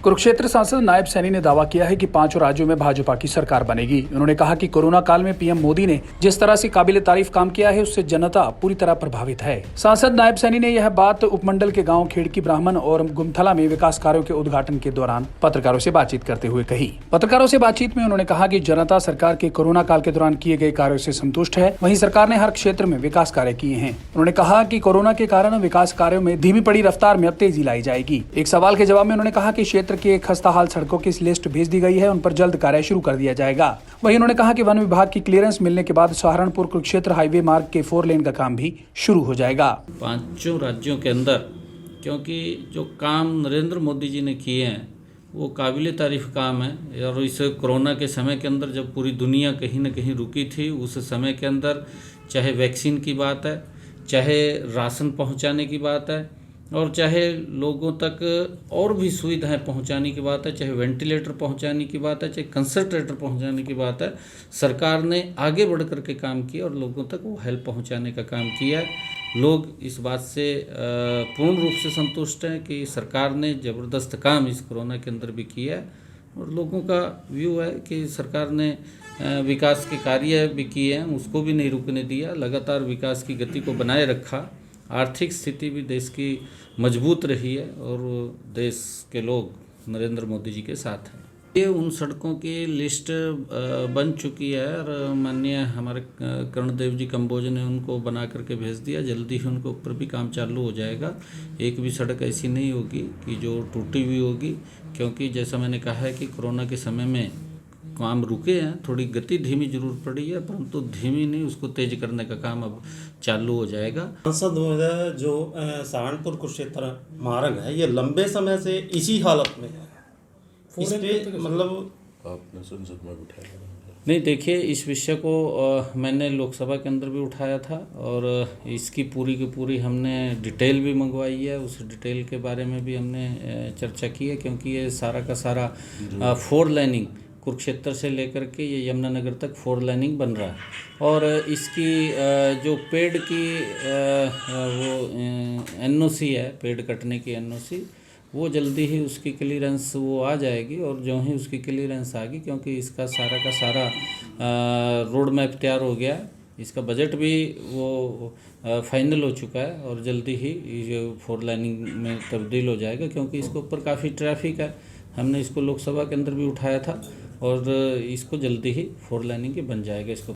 कुरुक्षेत्र सांसद नायब सैनी ने दावा किया है कि 5 राज्यों में भाजपा की सरकार बनेगी। उन्होंने कहा कि कोरोना काल में पीएम मोदी ने जिस तरह से काबिले तारीफ काम किया है उससे जनता पूरी तरह प्रभावित है। सांसद नायब सैनी ने यह बात उपमंडल के गांव खेड़की ब्राह्मण और गुमथला में विकास कार्यों के उद्घाटन के दौरान पत्रकारों से बातचीत करते हुए कही। पत्रकारों से बातचीत में उन्होंने कहा कि जनता सरकार के कोरोना काल के दौरान किए गए कार्यों से संतुष्ट है। वहीं सरकार ने हर क्षेत्र में विकास कार्य किए हैं। उन्होंने कहा कि कोरोना के कारण विकास कार्यों में धीमी पड़ी रफ्तार में अब तेजी लाई जाएगी। एक सवाल के जवाब में उन्होंने कहा कि क्षेत्र के खस्ताहाल सड़कों की लिस्ट भेज दी गई है, उन पर जल्द कार्य शुरू कर दिया जाएगा। वहीं उन्होंने कहा कि वन विभाग की क्लियरेंस मिलने के बाद सहारनपुर कुरुक्षेत्र हाईवे मार्ग के 4 लेन का काम भी शुरू हो जाएगा। 5 राज्यों के अंदर, क्योंकि जो काम नरेंद्र मोदी जी ने किए हैं वो काबिले तारीफ काम है। और इस कोरोना के समय के अंदर जब पूरी दुनिया कहीं न कहीं रुकी थी, उस समय के अंदर चाहे वैक्सीन की बात है, चाहे राशन पहुंचाने की बात है, और चाहे लोगों तक और भी सुविधाएं पहुंचाने की बात है, चाहे वेंटिलेटर पहुंचाने की बात है, चाहे कंसंट्रेटर पहुंचाने की बात है, सरकार ने आगे बढ़ कर के काम किया और लोगों तक वो हेल्प पहुंचाने का काम किया है। लोग इस बात से पूर्ण रूप से संतुष्ट हैं कि सरकार ने ज़बरदस्त काम इस कोरोना के अंदर भी किया है। और लोगों का व्यू है कि सरकार ने विकास के कार्य भी किए हैं, उसको भी नहीं रुकने दिया, लगातार विकास की गति को बनाए रखा। आर्थिक स्थिति भी देश की मजबूत रही है और देश के लोग नरेंद्र मोदी जी के साथ हैं। ये उन सड़कों की लिस्ट बन चुकी है और माननीय हमारे कर्णदेव जी कंबोज ने उनको बना करके भेज दिया। जल्दी ही उनके ऊपर भी काम चालू हो जाएगा। एक भी सड़क ऐसी नहीं होगी कि जो टूटी हुई होगी, क्योंकि जैसा मैंने कहा है कि कोरोना के समय में काम रुके हैं, थोड़ी गति धीमी जरूर पड़ी है, परंतु धीमी नहीं, उसको तेज करने का काम अब चालू हो जाएगा। सांसद महोदय, जो सहारनपुर कुरुक्षेत्र मार्ग है ये लंबे समय से इसी हालत में है। इस पे मतलब आपने संसद में उठाया नहीं, देखिए इस विषय को मैंने लोकसभा के अंदर भी उठाया था और इसकी पूरी की पूरी हमने डिटेल भी मंगवाई है। उस डिटेल के बारे में भी हमने चर्चा की है, क्योंकि ये सारा का सारा 4 लाइनिंग कुरुक्षेत्र से लेकर के ये यमुनानगर तक 4 लाइनिंग बन रहा है। और इसकी जो पेड़ की वो NOC है, पेड़ कटने की NOC, वो जल्दी ही उसकी क्लीयरेंस वो आ जाएगी। और जो ही उसकी क्लीयरेंस आ गई, क्योंकि इसका सारा का सारा रोड मैप तैयार हो गया है, इसका बजट भी वो फाइनल हो चुका है और जल्दी ही ये 4 लाइनिंग में तब्दील हो जाएगा, क्योंकि इसके ऊपर काफ़ी ट्रैफिक है। हमने इसको लोकसभा के अंदर भी उठाया था और इसको जल्दी ही 4 लाइनिंग के बन जाएगा इसको।